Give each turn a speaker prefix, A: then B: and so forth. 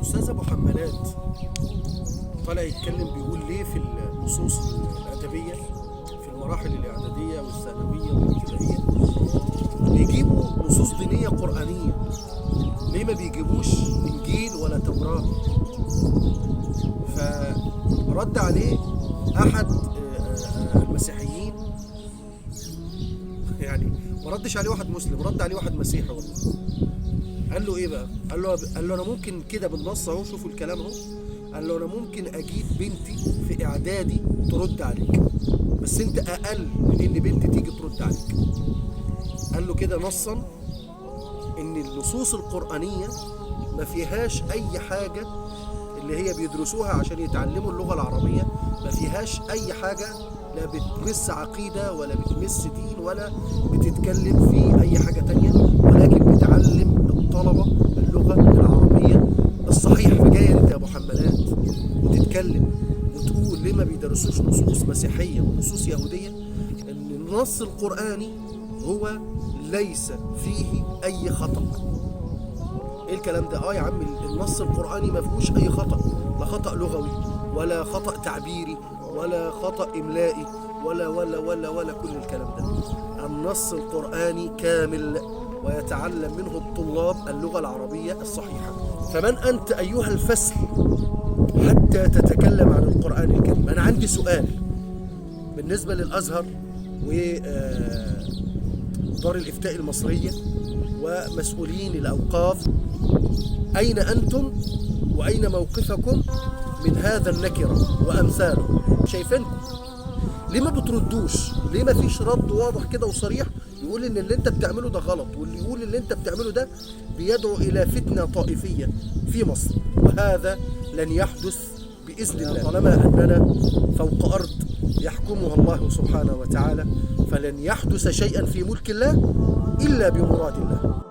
A: الأستاذ أبو حمالات طالع يتكلم بيقول ليه في النصوص الأدبية في المراحل الإعدادية والثانوية والابتدائية بيجيبوا نصوص دينية قرآنية، ليه ما بيجيبوش إنجيل ولا توراة؟ فرد عليه أحد المسيحيين، يعني ما ردش عليه واحد مسلم، رد عليه واحد مسيحي والله. قال له ايه بقى؟ قال له انا ممكن كده بالنص اهو، شوفوا الكلام اهو. قال له انا ممكن اجيب بنتي في اعدادي ترد عليك، بس انت اقل من ان بنتي تيجي ترد عليك. قال له كده نصا ان النصوص القرآنية ما فيهاش اي حاجة اللي هي بيدرسوها عشان يتعلموا اللغة العربية، ما فيهاش اي حاجة لا بتمس عقيدة ولا بتمس دين ولا بتتكلم في اي حاجة تانية، ولكن بتعلم الطلبة اللغة العربية الصحيحة. فجاي انت يا ابو حمالات وتتكلم وتقول ليه ما بيدرسوش نصوص مسيحية ونصوص يهودية؟ ان النص القرآني هو ليس فيه اي خطأ. ايه الكلام ده؟ يا عم النص القرآني ما فيهوش اي خطأ، لا خطأ لغوي ولا خطأ تعبيري ولا خطأ إملائي ولا كل الكلام ده. النص القرآني كامل ويتعلم منه الطلاب اللغة العربية الصحيحة. فمن أنت أيها الفسل حتى تتكلم عن القرآن الكريم؟ أنا عندي سؤال بالنسبة للأزهر ودار الإفتاء المصرية ومسؤولين الأوقاف، أين أنتم وأين موقفكم من هذا النكرة وأمثاله؟ شايفينكم ليه ما بتردوش؟ ليه ما فيش رد واضح كده وصريح يقول ان اللي انت بتعمله ده غلط، واللي يقول اللي انت بتعمله ده بيدعو الى فتنة طائفية في مصر؟ وهذا لن يحدث بإذن الله طالما أننا فوق أرض يحكمها الله سبحانه وتعالى، فلن يحدث شيئا في ملك الله إلا بمراد الله.